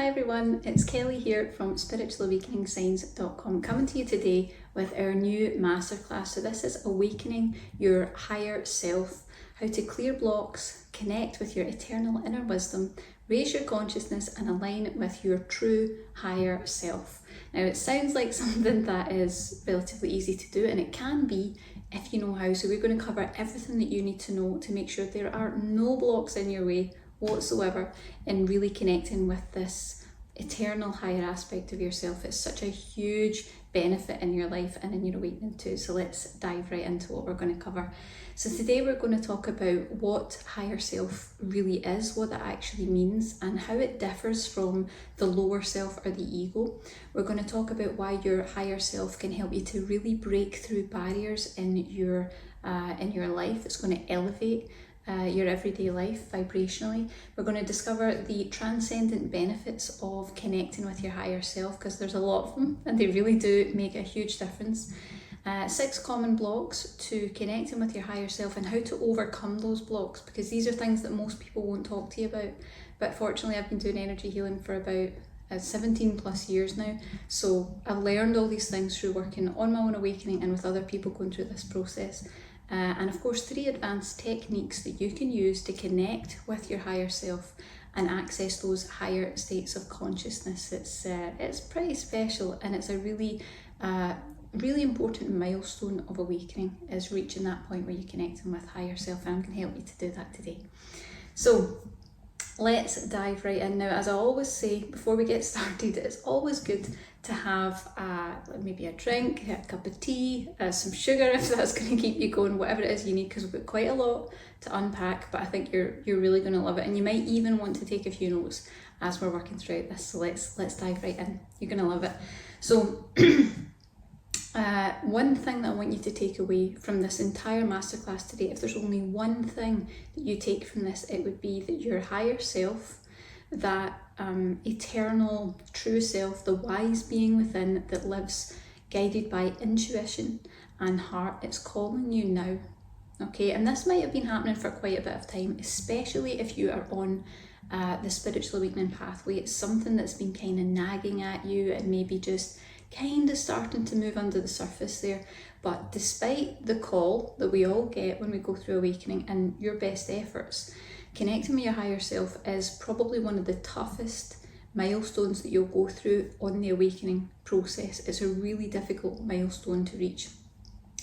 Hi everyone, it's Kelly here from spiritualawakeningsigns.com, coming to you today with our new masterclass. So this is Awakening Your Higher Self, how to clear blocks, connect with your eternal inner wisdom, raise your consciousness and align with your true higher self. Now it sounds like something that is relatively easy to do, and it can be if you know how. So we're going to cover everything that you need to know to make sure there are no blocks in your way whatsoever in really connecting with this eternal higher aspect of yourself. It's such a huge benefit in your life and in your awakening too. So let's dive right into what we're going to cover. So today we're going to talk about what higher self really is, what that actually means, and how it differs from the lower self or the ego. We're going to talk about why your higher self can help you to really break through barriers in your life. It's going to elevate your everyday life vibrationally. We're going to discover the transcendent benefits of connecting with your higher self, because there's a lot of them and they really do make a huge difference. 6 common blocks to connecting with your higher self and how to overcome those blocks, because these are things that most people won't talk to you about. But fortunately, I've been doing energy healing for about 17 plus years now, so I've learned all these things through working on my own awakening and with other people going through this process. And of course 3 advanced techniques that you can use to connect with your higher self and access those higher states of consciousness. It's pretty special, and it's a really important milestone of awakening, is reaching that point where you're connecting with higher self, and I'm going to help you to do that today. So let's dive right in now. As I always say before we get started, it's always good to have maybe a drink, a cup of tea, some sugar if that's going to keep you going, whatever it is you need, because we've got quite a lot to unpack, but I think you're really going to love it, and you might even want to take a few notes as we're working throughout this. So let's dive right in. You're going to love it. So one thing that I want you to take away from this entire masterclass today, if there's only one thing that you take from this, it would be that your higher self, that eternal true self, the wise being within that lives guided by intuition and heart, it's calling you now. Okay, and this might have been happening for quite a bit of time, especially if you are on the spiritual awakening pathway. It's something that's been kind of nagging at you and maybe just kind of starting to move under the surface there. But despite the call that we all get when we go through awakening and your best efforts, connecting with your higher self is probably one of the toughest milestones that you'll go through on the awakening process. It's a really difficult milestone to reach.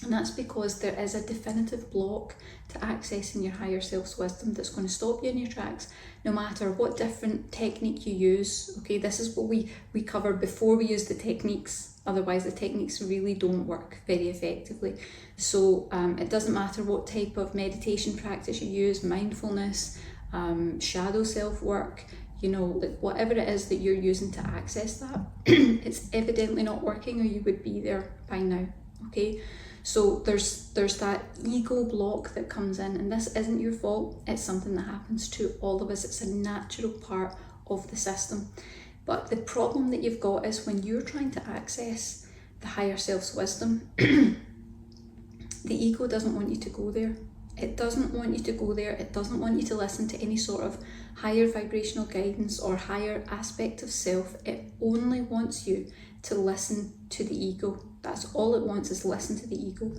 And that's because there is a definitive block to accessing your higher self's wisdom that's going to stop you in your tracks, no matter what different technique you use. Okay, this is what we cover before we use the techniques. Otherwise, the techniques really don't work very effectively. So it doesn't matter what type of meditation practice you use, mindfulness, shadow self work, like whatever it is that you're using to access that, it's evidently not working, or you would be there by now. Okay, so there's that ego block that comes in, and this isn't your fault. It's something that happens to all of us. It's a natural part of the system. But the problem that you've got is when you're trying to access the higher self's wisdom, the ego doesn't want you to go there. It doesn't want you to go there. It doesn't want you to listen to any sort of higher vibrational guidance or higher aspect of self. It only wants you to listen to the ego. That's all it wants, is listen to the ego.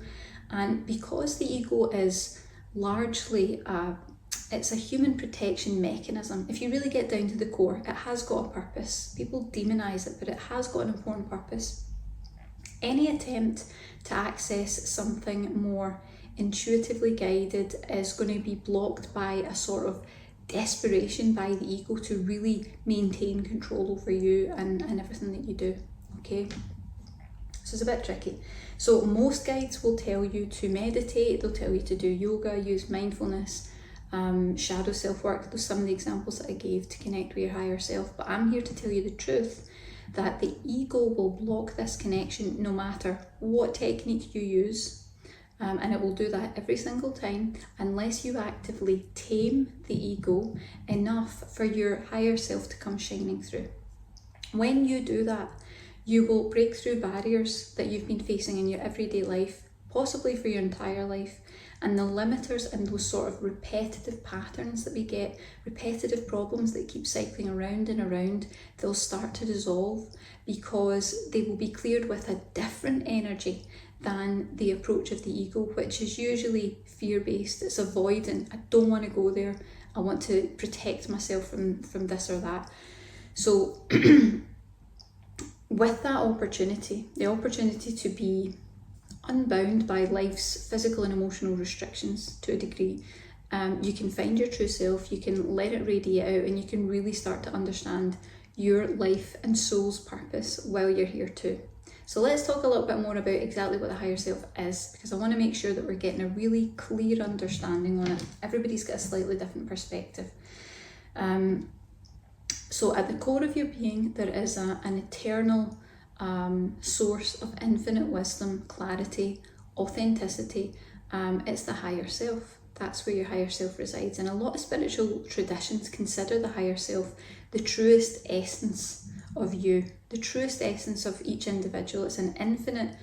And because the ego is largely it's a human protection mechanism. If you really get down to the core, it has got a purpose. People demonize it, but it has got an important purpose. Any attempt to access something more intuitively guided is going to be blocked by a sort of desperation by the ego to really maintain control over you and everything that you do. Okay, so it's a bit tricky. So most guides will tell you to meditate, they'll tell you to do yoga, use mindfulness, shadow self work. Those are some of the examples that I gave to connect with your higher self. But I'm here to tell you the truth, that the ego will block this connection no matter what technique you use. And it will do that every single time unless you actively tame the ego enough for your higher self to come shining through. When you do that, you will break through barriers that you've been facing in your everyday life possibly for your entire life. And the limiters and those sort of repetitive patterns that we get, repetitive problems that keep cycling around and around, they'll start to dissolve because they will be cleared with a different energy than the approach of the ego, which is usually fear-based. It's avoidant. I don't want to go there. I want to protect myself from this or that. So with that opportunity, the opportunity to be unbound by life's physical and emotional restrictions to a degree, you can find your true self, you can let it radiate out, and you can really start to understand your life and soul's purpose while you're here too. So let's talk a little bit more about exactly what the higher self is, because I want to make sure that we're getting a really clear understanding on it. Everybody's got a slightly different perspective. So at the core of your being, there is an eternal source of infinite wisdom, clarity, authenticity. It's the higher self. That's where your higher self resides. And a lot of spiritual traditions consider the higher self the truest essence of you, the truest essence of each individual. It's an infinite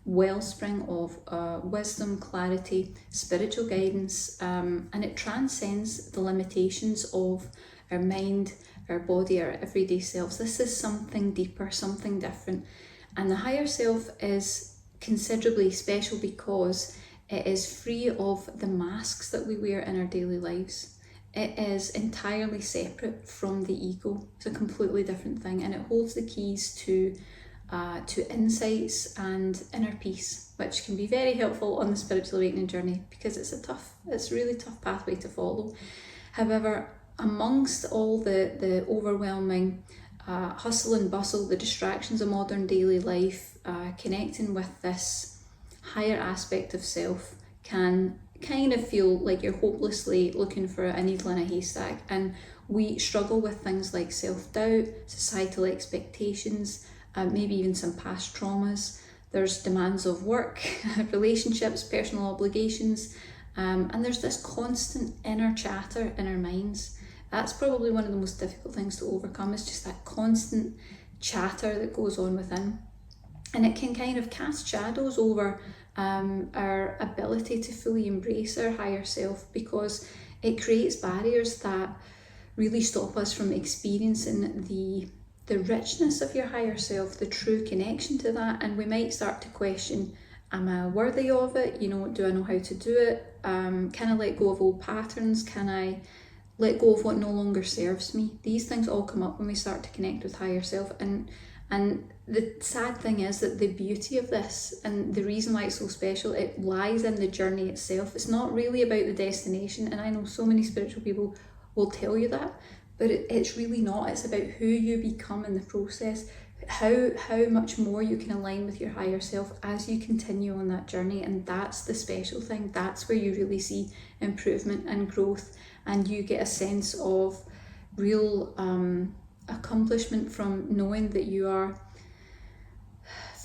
wellspring of wisdom, clarity, spiritual guidance, and it transcends the limitations of our mind, our body, our everyday selves. This is something deeper, something different. And the higher self is considerably special because it is free of the masks that we wear in our daily lives. It is entirely separate from the ego. It's a completely different thing, and it holds the keys to insights and inner peace, which can be very helpful on the spiritual awakening journey because it's a really tough pathway to follow. However, amongst all the overwhelming hustle and bustle, the distractions of modern daily life, connecting with this higher aspect of self can kind of feel like you're hopelessly looking for a needle in a haystack, and we struggle with things like self-doubt, societal expectations, maybe even some past traumas. There's demands of work, relationships, personal obligations, and there's this constant inner chatter in our minds. That's probably one of the most difficult things to overcome, is just that constant chatter that goes on within. And it can kind of cast shadows over our ability to fully embrace our higher self, because it creates barriers that really stop us from experiencing the richness of your higher self, the true connection to that. And we might start to question, am I worthy of it? Do I know how to do it? Can I let go of old patterns? Can I let go of what no longer serves me? These things all come up when we start to connect with higher self. And the sad thing is that the beauty of this, and the reason why it's so special, it lies in the journey itself. It's not really about the destination, and I know so many spiritual people will tell you that, but it's really not. It's about who you become in the process, how much more you can align with your higher self as you continue on that journey. And that's the special thing. That's where you really see improvement and growth, and you get a sense of real accomplishment from knowing that you are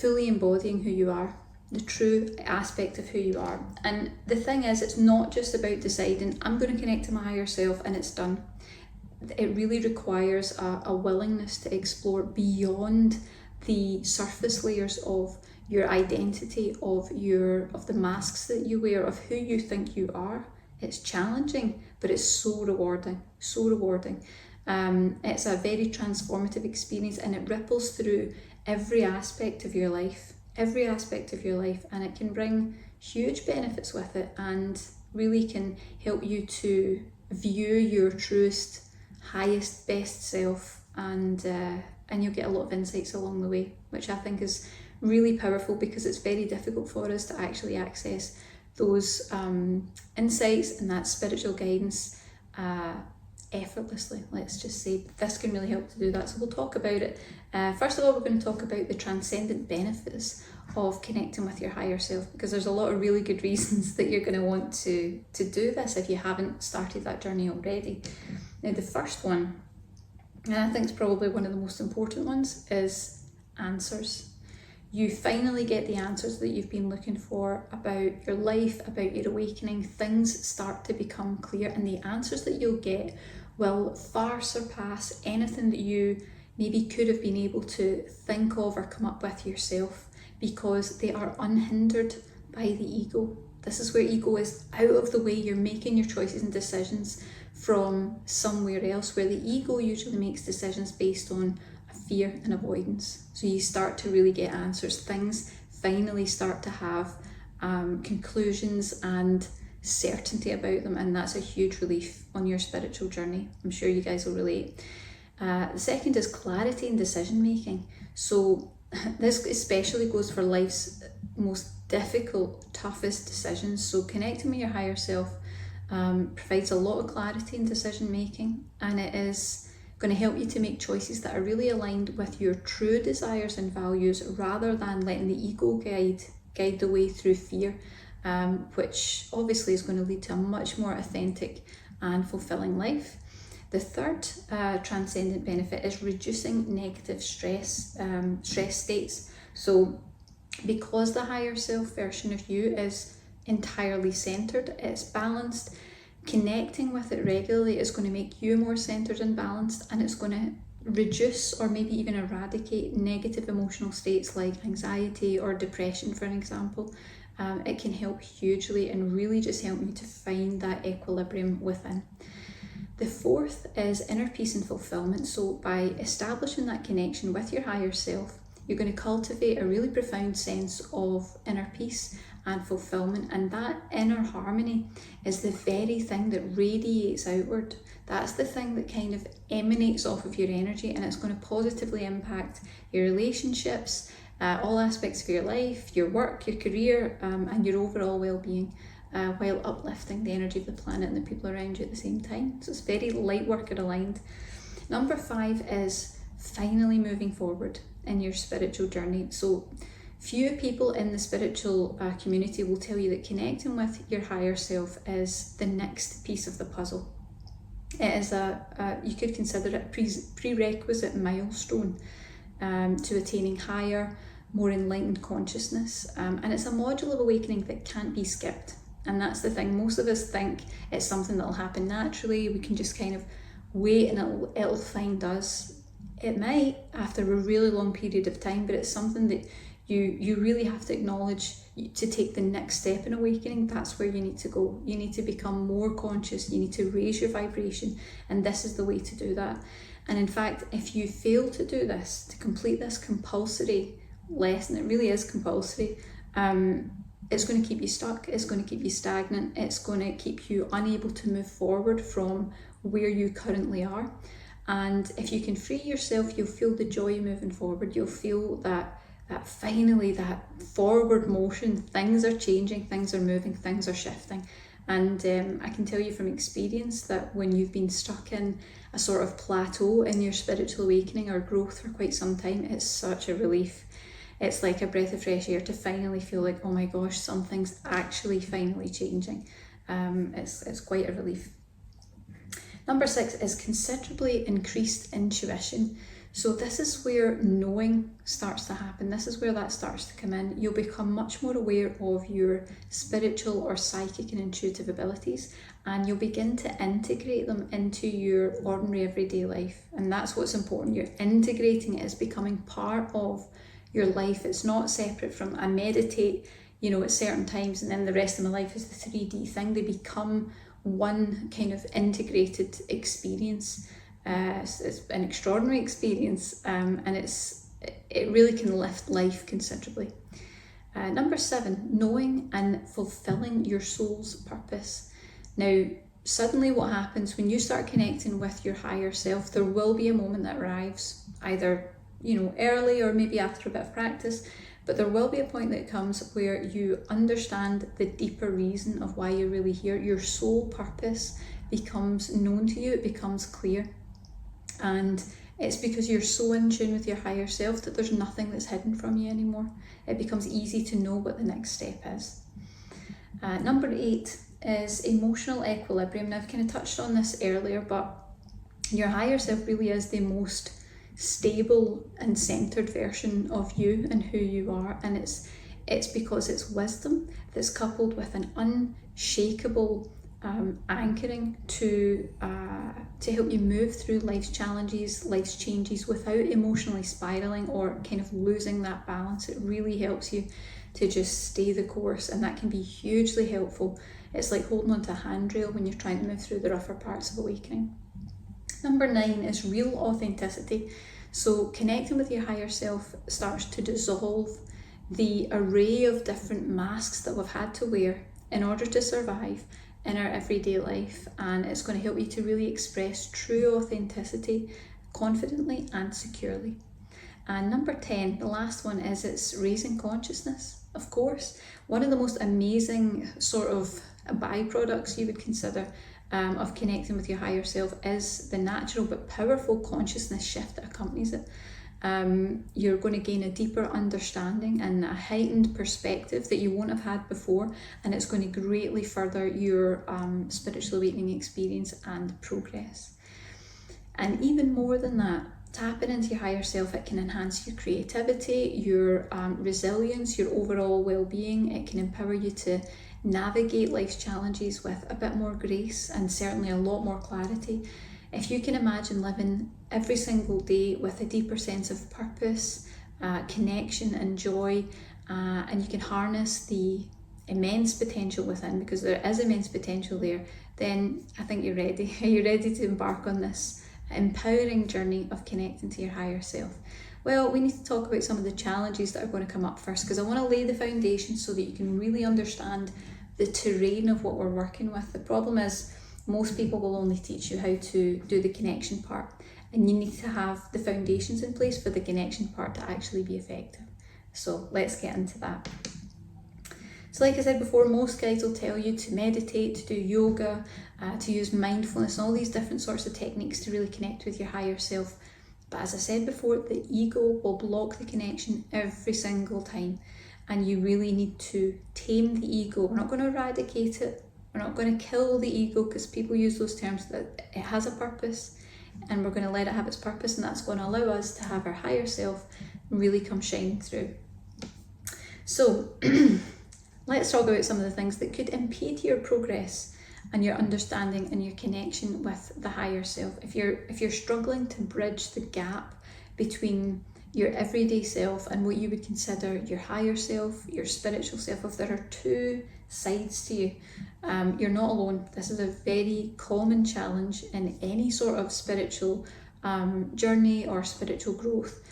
fully embodying who you are, the true aspect of who you are. And the thing is, it's not just about deciding, I'm going to connect to my higher self and it's done. It really requires a willingness to explore beyond the surface layers of your identity, of the masks that you wear, of who you think you are. It's challenging, but it's so rewarding, so rewarding. It's a very transformative experience, and it ripples through every aspect of your life, and it can bring huge benefits with it, and really can help you to view your truest, highest, best self, and you'll get a lot of insights along the way, which I think is really powerful, because it's very difficult for us to actually access those insights and that spiritual guidance effortlessly. Let's just say this can really help to do that. So we'll talk about it. First of all, we're going to talk about the transcendent benefits of connecting with your higher self, because there's a lot of really good reasons that you're going to want to do this if you haven't started that journey already. Now, the first one, and I think it's probably one of the most important ones, is answers. You finally get the answers that you've been looking for about your life, about your awakening. Things start to become clear, and the answers that you'll get will far surpass anything that you maybe could have been able to think of or come up with yourself, because they are unhindered by the ego. This is where ego is out of the way. You're making your choices and decisions from somewhere else, where the ego usually makes decisions based on fear and avoidance. So you start to really get answers. Things finally start to have conclusions and certainty about them, and that's a huge relief on your spiritual journey. I'm sure you guys will relate. The second is clarity in decision making. So this especially goes for life's most difficult, toughest decisions. So connecting with your higher self provides a lot of clarity in decision making, and it is going to help you to make choices that are really aligned with your true desires and values, rather than letting the ego guide the way through fear, which obviously is going to lead to a much more authentic and fulfilling life. The third transcendent benefit is reducing negative stress states. So because the higher self version of you is entirely centered, it's balanced, connecting with it regularly is going to make you more centered and balanced, and it's going to reduce or maybe even eradicate negative emotional states like anxiety or depression, for an example. It can help hugely and really just help you to find that equilibrium within. The fourth is inner peace and fulfillment. So by establishing that connection with your higher self, you're going to cultivate a really profound sense of inner peace and fulfillment, and that inner harmony is the very thing that radiates outward. That's the thing that kind of emanates off of your energy, and it's going to positively impact your relationships, all aspects of your life, your work, your career, and your overall well-being, while uplifting the energy of the planet and the people around you at the same time. So it's very light worker aligned. Number 5 is finally moving forward in your spiritual journey. So few people in the spiritual community will tell you that connecting with your higher self is the next piece of the puzzle. It is you could consider it a prerequisite milestone to attaining higher, more enlightened consciousness, and it's a module of awakening that can't be skipped. And that's the thing, most of us think it's something that'll happen naturally, we can just kind of wait and it'll find us. It might after a really long period of time, but it's something that you really have to acknowledge to take the next step in awakening. That's where you need to go. You need to become more conscious, you need to raise your vibration, and this is the way to do that. And in fact, if you fail to do this, to complete this compulsory lesson, it really is compulsory, it's going to keep you stuck, it's going to keep you stagnant, it's going to keep you unable to move forward from where you currently are. And if you can free yourself, you'll feel the joy moving forward. You'll feel that finally, that forward motion, things are changing, things are moving, things are shifting. And I can tell you from experience that when you've been stuck in a sort of plateau in your spiritual awakening or growth for quite some time, it's such a relief. It's like a breath of fresh air to finally feel like, oh my gosh, something's actually finally changing. It's quite a relief. Number 6 is considerably increased intuition. So this is where knowing starts to happen. This is where that starts to come in. You'll become much more aware of your spiritual or psychic and intuitive abilities, and you'll begin to integrate them into your ordinary everyday life. And that's what's important. You're integrating it as becoming part of your life. It's not separate from, I meditate, at certain times and then the rest of my life is the 3D thing. They become one kind of integrated experience. It's an extraordinary experience, and it really can lift life considerably. Number 7, knowing and fulfilling your soul's purpose. Now, suddenly what happens when you start connecting with your higher self, there will be a moment that arrives, either early or maybe after a bit of practice, but there will be a point that comes where you understand the deeper reason of why you're really here. Your soul purpose becomes known to you, it becomes clear. And it's because you're so in tune with your higher self that there's nothing that's hidden from you anymore. It becomes easy to know what the next step is. Number 8 is emotional equilibrium. Now, I've kind of touched on this earlier, but your higher self really is the most stable and centered version of you and who you are, and it's because it's wisdom that's coupled with an unshakable anchoring to help you move through life's challenges, life's changes without emotionally spiraling or kind of losing that balance. It really helps you to just stay the course, and that can be hugely helpful. It's like holding onto a handrail when you're trying to move through the rougher parts of awakening. Number 9 is real authenticity. So connecting with your higher self starts to dissolve the array of different masks that we've had to wear in order to survive in our everyday life, and it's going to help you to really express true authenticity confidently and securely. And number 10, the last one, is it's raising consciousness. Of course, one of the most amazing sort of byproducts you would consider of connecting with your higher self is the natural but powerful consciousness shift that accompanies it. You're going to gain a deeper understanding and a heightened perspective that you won't have had before, and it's going to greatly further your spiritual awakening experience and progress. And even more than that, tapping into your higher self, it can enhance your creativity, your resilience, your overall well-being. It can empower you to navigate life's challenges with a bit more grace and certainly a lot more clarity. If you can imagine living every single day with a deeper sense of purpose, connection and joy, and you can harness the immense potential within, because there is immense potential there, then I think you're ready. You're ready to embark on this empowering journey of connecting to your higher self. Well, we need to talk about some of the challenges that are going to come up first, because I want to lay the foundation so that you can really understand the terrain of what we're working with. The problem is most people will only teach you how to do the connection part, and you need to have the foundations in place for the connection part to actually be effective. So let's get into that. So like I said before, most guides will tell you to meditate, to do yoga, to use mindfulness, and all these different sorts of techniques to really connect with your higher self. But as I said before, the ego will block the connection every single time, and you really need to tame the ego. We're not going to eradicate it. We're not going to kill the ego, because people use those terms, that it has a purpose, and we're going to let it have its purpose, and that's going to allow us to have our higher self really come shining through. So let's talk about some of the things that could impede your progress and your understanding and your connection with the higher self. If you're struggling to bridge the gap between your everyday self and what you would consider your higher self, your spiritual self, if there are two sides to you, you're not alone. This is a very common challenge in any sort of spiritual journey or spiritual growth,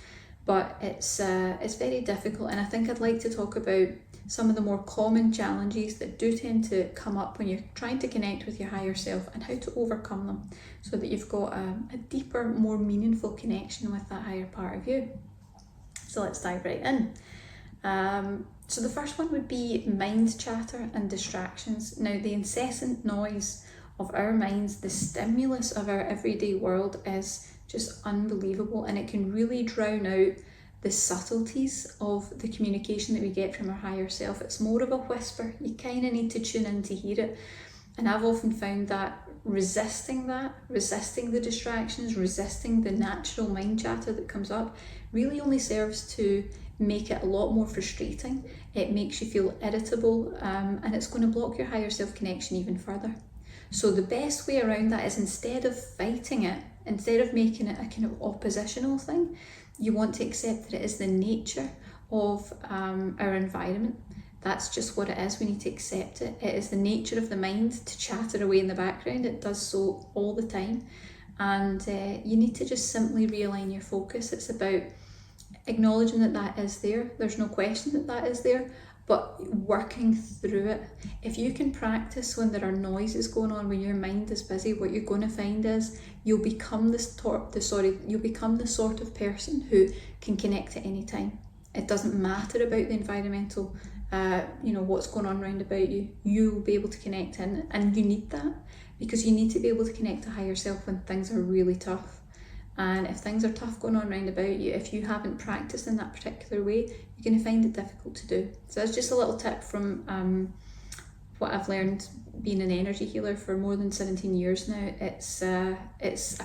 but it's very difficult. And I think I'd like to talk about some of the more common challenges that do tend to come up when you're trying to connect with your higher self, and how to overcome them so that you've got a deeper, more meaningful connection with that higher part of you. So let's dive right in. So the first one would be mind chatter and distractions. Now, the incessant noise of our minds, the stimulus of our everyday world, is just unbelievable, and it can really drown out the subtleties of the communication that we get from our higher self. It's more of a whisper. You kind of need to tune in to hear it. And I've often found that resisting the distractions, resisting the natural mind chatter that comes up, really only serves to make it a lot more frustrating. It makes you feel irritable, and it's going to block your higher self connection even further. So the best way around that is, instead of fighting it, instead of making it a kind of oppositional thing, you want to accept that it is the nature of our environment. That's just what it is. We need to accept it. It is the nature of the mind to chatter away in the background. It does so all the time. And you need to just simply realign your focus. It's about acknowledging that that is there. There's no question that that is there, but working through it. If you can practice when there are noises going on, when your mind is busy, what you're going to find is you'll become the sort of person who can connect at any time. It doesn't matter about the environmental, what's going on around about you. You'll be able to connect in, and you need that, because you need to be able to connect to higher self when things are really tough. And if things are tough going on around about you, if you haven't practiced in that particular way, you're going to find it difficult to do. So that's just a little tip from what I've learned being an energy healer for more than 17 years now. It's a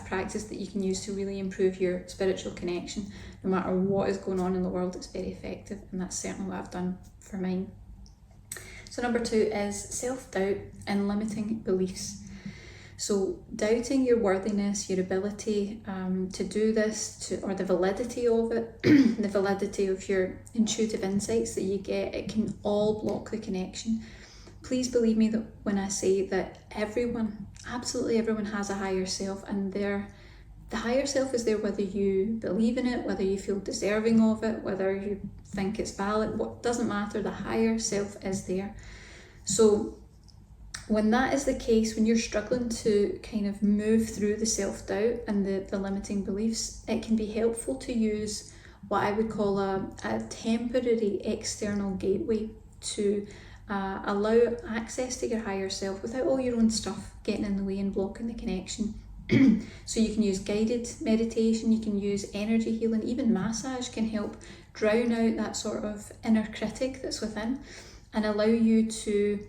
practice that you can use to really improve your spiritual connection. No matter what is going on in the world, it's very effective, and that's certainly what I've done for mine. So number 2 is self-doubt and limiting beliefs. So doubting your worthiness, your ability to do this, or the validity of it, the validity of your intuitive insights that you get, it can all block the connection. Please believe me that when I say that everyone, absolutely everyone, has a higher self, and the higher self is there whether you believe in it, whether you feel deserving of it, whether you think it's valid, what doesn't matter, the higher self is there. So when that is the case, when you're struggling to kind of move through the self-doubt and the limiting beliefs, it can be helpful to use what I would call a temporary external gateway to allow access to your higher self without all your own stuff getting in the way and blocking the connection. So you can use guided meditation, you can use energy healing, even massage can help drown out that sort of inner critic that's within and allow you to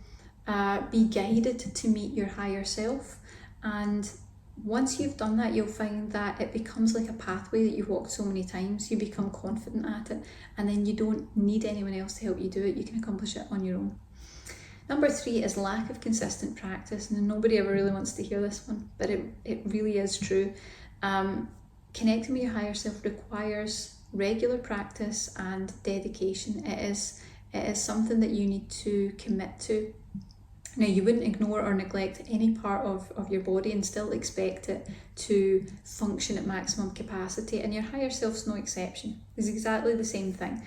be guided to meet your higher self. And once you've done that, you'll find that it becomes like a pathway that you've walked so many times. You become confident at it, and then you don't need anyone else to help you do it. You can accomplish it on your own. Number 3 is lack of consistent practice, and nobody ever really wants to hear this one, but it really is true. Connecting with your higher self requires regular practice and dedication. It is something that you need to commit to. Now, you wouldn't ignore or neglect any part of your body and still expect it to function at maximum capacity, and your higher self's no exception. It's exactly the same thing.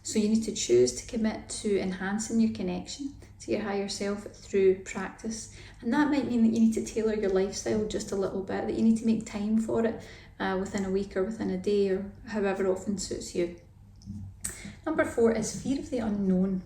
So you need to choose to commit to enhancing your connection to your higher self through practice. And that might mean that you need to tailor your lifestyle just a little bit, that you need to make time for it within a week or within a day or however often suits you. Number 4 is fear of the unknown.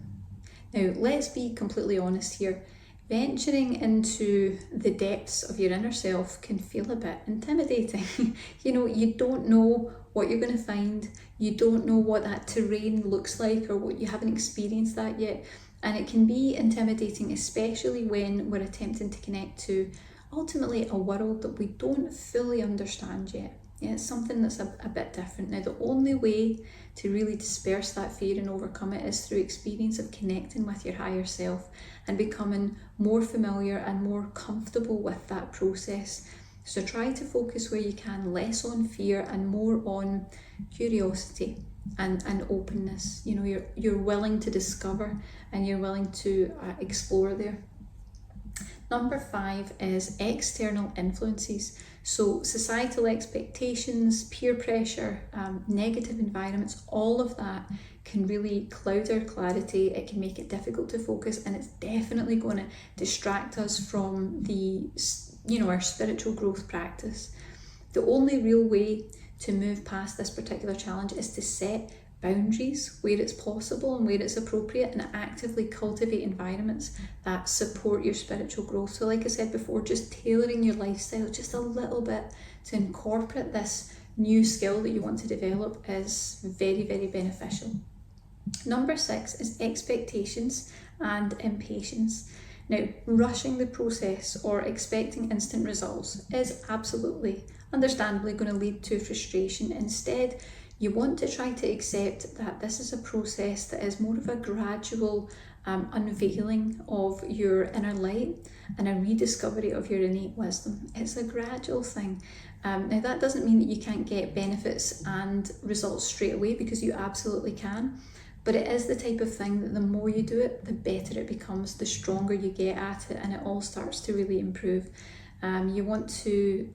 Now, let's be completely honest here. Venturing into the depths of your inner self can feel a bit intimidating. You don't know what you're going to find. You don't know what that terrain looks like, or what you haven't experienced that yet. And it can be intimidating, especially when we're attempting to connect to ultimately a world that we don't fully understand yet. Yeah, it's something that's a bit different. Now, the only way to really disperse that fear and overcome it is through experience of connecting with your higher self and becoming more familiar and more comfortable with that process. So try to focus where you can, less on fear and more on curiosity and openness. You're willing to discover and you're willing to explore there. Number 5 is external influences. So societal expectations, peer pressure, negative environments, all of that can really cloud our clarity. It can make it difficult to focus, and it's definitely going to distract us from our spiritual growth practice. The only real way to move past this particular challenge is to set boundaries where it's possible and where it's appropriate, and actively cultivate environments that support your spiritual growth. So like I said before, just tailoring your lifestyle just a little bit to incorporate this new skill that you want to develop is very, very beneficial. Number 6 is expectations and impatience. Now, rushing the process or expecting instant results is absolutely, understandably, going to lead to frustration. Instead, you want to try to accept that this is a process that is more of a gradual unveiling of your inner light and a rediscovery of your innate wisdom. It's a gradual thing. Now, that doesn't mean that you can't get benefits and results straight away, because you absolutely can. But it is the type of thing that the more you do it, the better it becomes, the stronger you get at it, and it all starts to really improve. You want to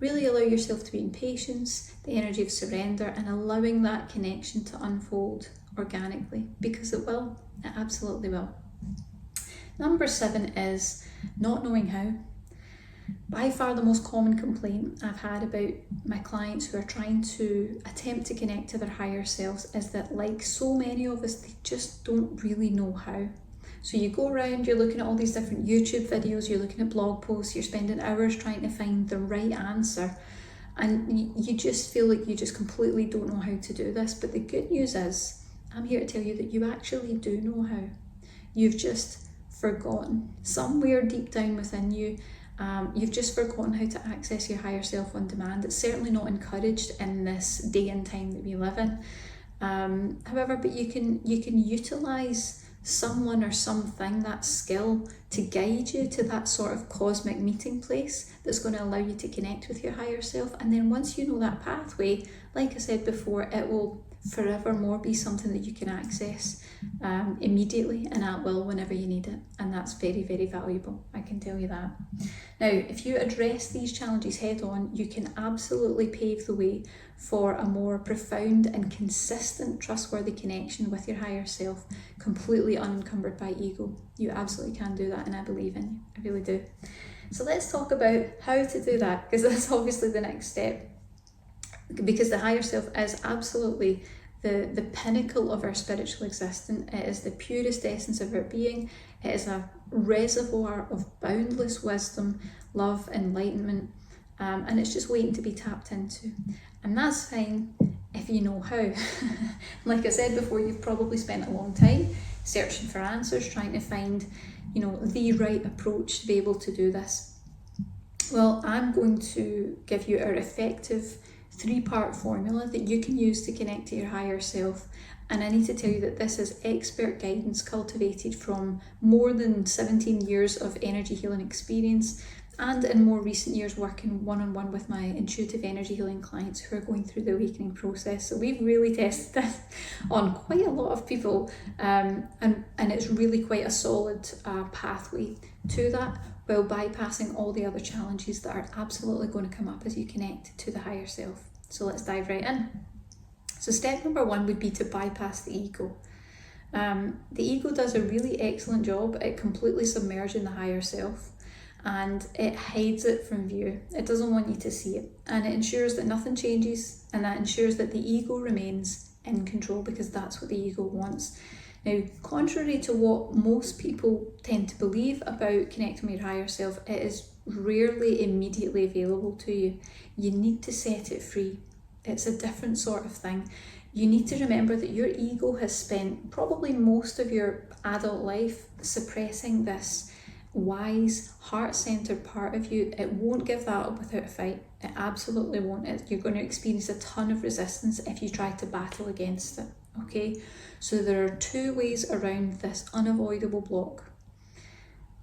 really allow yourself to be in patience, the energy of surrender, and allowing that connection to unfold organically, because it will. It absolutely will. Number 7 is not knowing how. By far the most common complaint I've had about my clients who are trying to attempt to connect to their higher selves is that, like so many of us, they just don't really know how. So you go around, you're looking at all these different YouTube videos, you're looking at blog posts, you're spending hours trying to find the right answer, and you just feel like you just completely don't know how to do this. But the good news is, I'm here to tell you that you actually do know how. You've just forgotten. Somewhere deep down within you, you've just forgotten how to access your higher self on demand. It's certainly not encouraged in this day and time that we live in. However, but you can utilize someone or something, that skill, to guide you to that sort of cosmic meeting place that's going to allow you to connect with your higher self. And then once you know that pathway, like I said before, it will forevermore be something that you can access immediately and at will whenever you need it. And that's very, very valuable, I can tell you that. Now, if you address these challenges head on, you can absolutely pave the way for a more profound and consistent, trustworthy connection with your higher self, completely unencumbered by ego. You absolutely can do that, and I believe in you. I really do. So let's talk about how to do that, because that's obviously the next step. Because the higher self is absolutely the pinnacle of our spiritual existence. It is the purest essence of our being. It is a reservoir of boundless wisdom, love, enlightenment, and it's just waiting to be tapped into. And that's fine if you know how. Like I said before, you've probably spent a long time searching for answers, trying to find, the right approach to be able to do this. Well, I'm going to give you our effective 3-part formula that you can use to connect to your higher self. And I need to tell you that this is expert guidance cultivated from more than 17 years of energy healing experience, and in more recent years working one-on-one with my intuitive energy healing clients who are going through the awakening process. So we've really tested this on quite a lot of people, and it's really quite a solid pathway to that, while bypassing all the other challenges that are absolutely going to come up as you connect to the higher self. So let's dive right in. So step number 1 would be to bypass the ego. The ego does a really excellent job at completely submerging the higher self, and it hides it from view. It doesn't want you to see it, and it ensures that nothing changes, and that ensures that the ego remains in control, because that's what the ego wants. Now, contrary to what most people tend to believe about connecting with your higher self, it is rarely immediately available to you. You need to set it free. It's a different sort of thing. You need to remember that your ego has spent probably most of your adult life suppressing this wise, heart-centered part of you. It won't give that up without a fight. It absolutely won't. You're going to experience a ton of resistance if you try to battle against it. Okay, so there are 2 ways around this unavoidable block.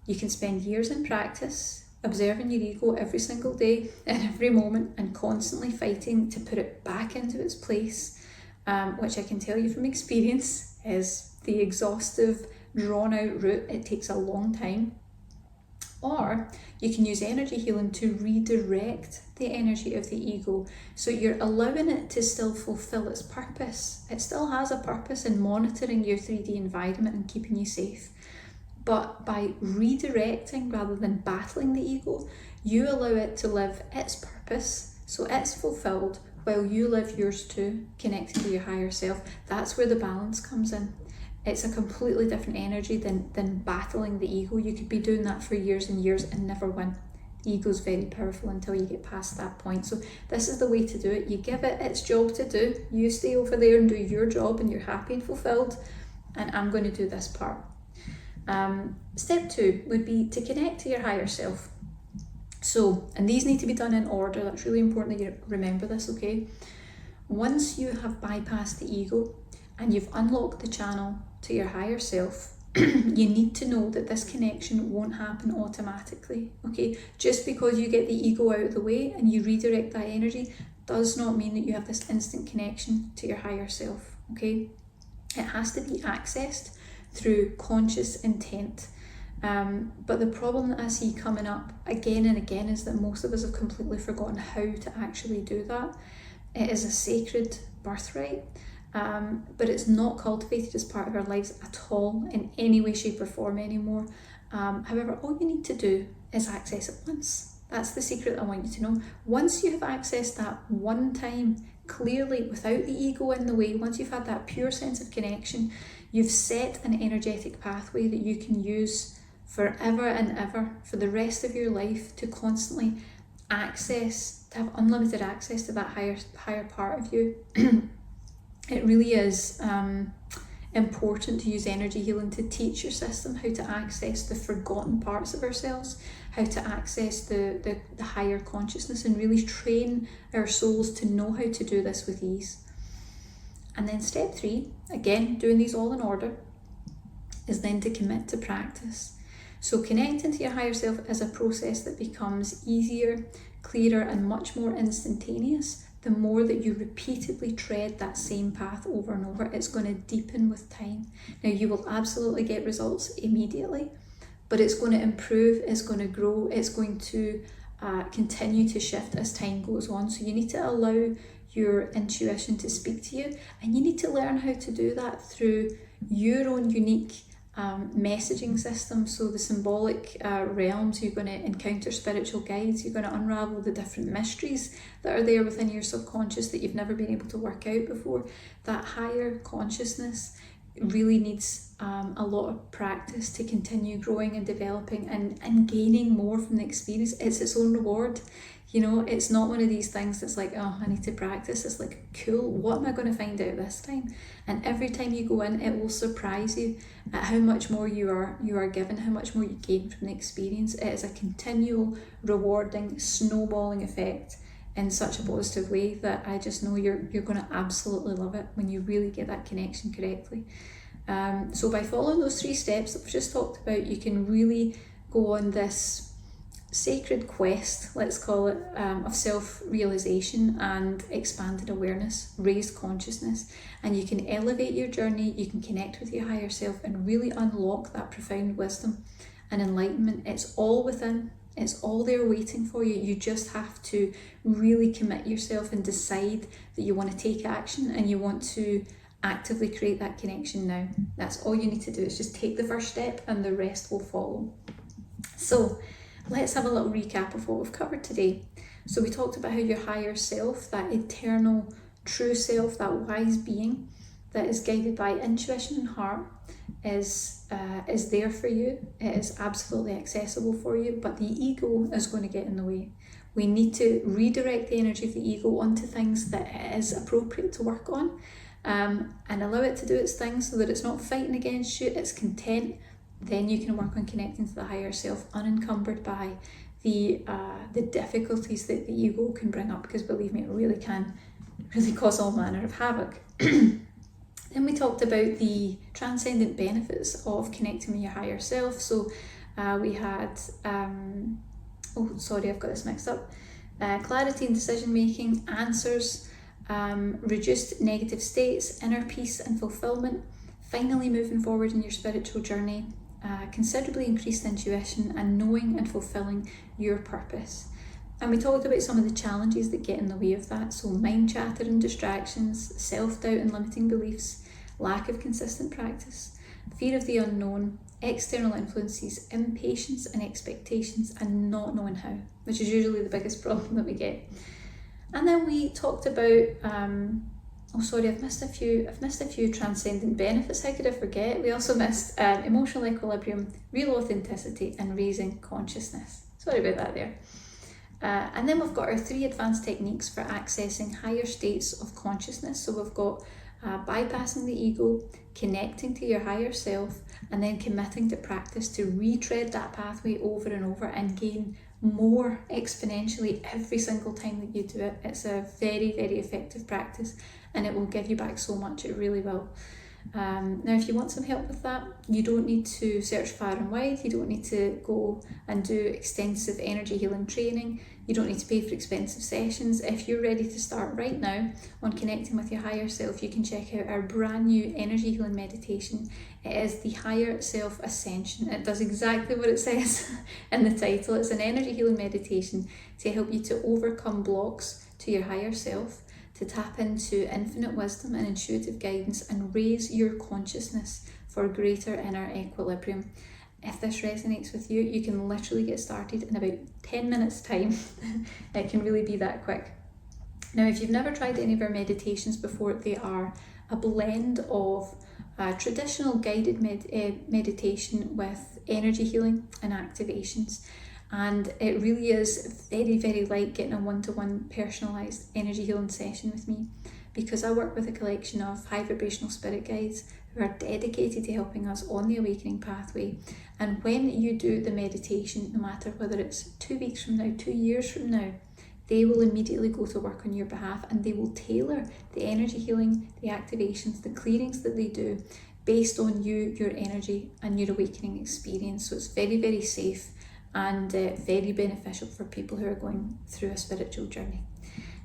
You can spend years in practice, observing your ego every single day, in every moment, and constantly fighting to put it back into its place, which I can tell you from experience is the exhaustive, drawn-out route. It takes a long time. Or you can use energy healing to redirect the energy of the ego, so you're allowing it to still fulfill its purpose. It still has a purpose in monitoring your 3D environment and keeping you safe. But by redirecting rather than battling the ego, you allow it to live its purpose, so it's fulfilled, while you live yours too, connected to your higher self. That's where the balance comes in. It's a completely different energy than battling the ego. You could be doing that for years and years and never win. The ego's very powerful until you get past that point. So this is the way to do it. You give it its job to do. You stay over there and do your job, and you're happy and fulfilled. And I'm going to do this part. Step 2 would be to connect to your higher self. So, and these need to be done in order. That's really important that you remember this, okay? Once you have bypassed the ego and you've unlocked the channel to your higher self, you need to know that this connection won't happen automatically, okay? Just because you get the ego out of the way and you redirect that energy does not mean that you have this instant connection to your higher self, okay? It has to be accessed through conscious intent. But the problem that I see coming up again and again is that most of us have completely forgotten how to actually do that. It is a sacred birthright, but it's not cultivated as part of our lives at all in any way, shape or form anymore. However, all you need to do is access it once. That's the secret I want you to know. Once you have accessed that one time clearly without the ego in the way, once you've had that pure sense of connection, you've set an energetic pathway that you can use forever and ever for the rest of your life to constantly access, to have unlimited access to that higher part of you. It really is important to use energy healing to teach your system how to access the forgotten parts of ourselves, how to access the higher consciousness, and really train our souls to know how to do this with ease. And then step 3, again, doing these all in order, is then to commit to practice. So connecting to your higher self is a process that becomes easier, clearer, and much more instantaneous the more that you repeatedly tread that same path over and over. It's going to deepen with time. Now, you will absolutely get results immediately, but it's going to improve, it's going to grow, it's going to continue to shift as time goes on. So you need to allow your intuition to speak to you, and you need to learn how to do that through your own unique messaging system. So the symbolic realms, you're going to encounter spiritual guides, you're going to unravel the different mysteries that are there within your subconscious that you've never been able to work out before. That higher consciousness really needs a lot of practice to continue growing and developing and gaining more from the experience. It's its own reward. You know, it's not one of these things that's like, oh, I need to practice. It's like, cool, what am I going to find out this time? And every time you go in, it will surprise you at how much more you are given, how much more you gain from the experience. It is a continual, rewarding, snowballing effect in such a positive way that I just know you're going to absolutely love it when you really get that connection correctly. So by following those 3 steps that we've just talked about, you can really go on this sacred quest, let's call it, of self-realization and expanded awareness, raised consciousness, and you can elevate your journey, you can connect with your higher self and really unlock that profound wisdom and enlightenment. It's all within, it's all there waiting for you. You just have to really commit yourself and decide that you want to take action and you want to actively create that connection now. That's all you need to do, is just take the first step and the rest will follow. So let's have a little recap of what we've covered today. So we talked about how your higher self, that eternal true self, that wise being that is guided by intuition and heart, is there for you. It is absolutely accessible for you, but the ego is going to get in the way. We need to redirect the energy of the ego onto things that it is appropriate to work on, and allow it to do its thing so that it's not fighting against you, it's content. Then you can work on connecting to the higher self unencumbered by the difficulties that the ego can bring up, because believe me, it really can cause all manner of havoc. Then we talked about the transcendent benefits of connecting with your higher self. So we had, I've got this mixed up, clarity and decision making, answers, reduced negative states, inner peace and fulfillment, finally moving forward in your spiritual journey, considerably increased intuition, and knowing and fulfilling your purpose. And we talked about some of the challenges that get in the way of that. So mind chatter and distractions, self-doubt and limiting beliefs, lack of consistent practice, fear of the unknown, external influences, impatience and expectations, and not knowing how, which is usually the biggest problem that we get. And then we talked about, I've missed a few transcendent benefits. How could I forget? We also missed emotional equilibrium, real authenticity, and raising consciousness. Sorry about that there. And then we've got our 3 advanced techniques for accessing higher states of consciousness. So we've got bypassing the ego, connecting to your higher self, and then committing to practice to retread that pathway over and over and gain more exponentially every single time that you do it. It's a very, very effective practice, and it will give you back so much. It really will. Now, if you want some help with that, you don't need to search far and wide. You don't need to go and do extensive energy healing training. You don't need to pay for expensive sessions. If you're ready to start right now on connecting with your higher self, you can check out our brand new energy healing meditation. It is the Higher Self Ascension. It does exactly what it says in the title. It's an energy healing meditation to help you to overcome blocks to your higher self, to tap into infinite wisdom and intuitive guidance, and raise your consciousness for greater inner equilibrium. If this resonates with you, you can literally get started in about 10 minutes time. It can really be that quick. Now, if you've never tried any of our meditations before, they are a blend of traditional guided meditation with energy healing and activations. And it really is very, very light getting a one-to-one personalised energy healing session with me, because I work with a collection of high vibrational spirit guides who are dedicated to helping us on the awakening pathway. And when you do the meditation, no matter whether it's 2 weeks from now, 2 years from now, they will immediately go to work on your behalf, and they will tailor the energy healing, the activations, the clearings that they do based on you, your energy and your awakening experience. So it's very, very safe and very beneficial for people who are going through a spiritual journey.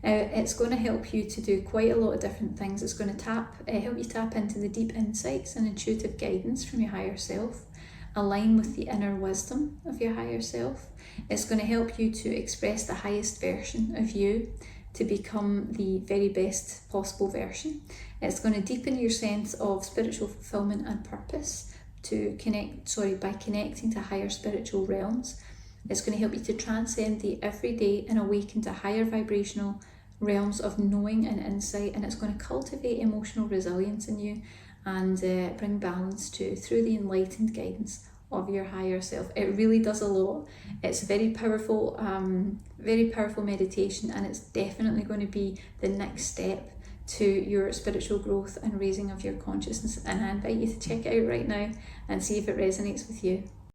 It's going to help you to do quite a lot of different things. It's going to help you tap into the deep insights and intuitive guidance from your higher self, align with the inner wisdom of your higher self. It's going to help you to express the highest version of you, to become the very best possible version. It's going to deepen your sense of spiritual fulfillment and purpose by connecting to higher spiritual realms. It's going to help you to transcend the everyday and awaken to higher vibrational realms of knowing and insight, and it's going to cultivate emotional resilience in you and bring balance through the enlightened guidance of your higher self. It really does a lot. It's a very powerful meditation, and it's definitely going to be the next step to your spiritual growth and raising of your consciousness, and I invite you to check it out right now and see if it resonates with you.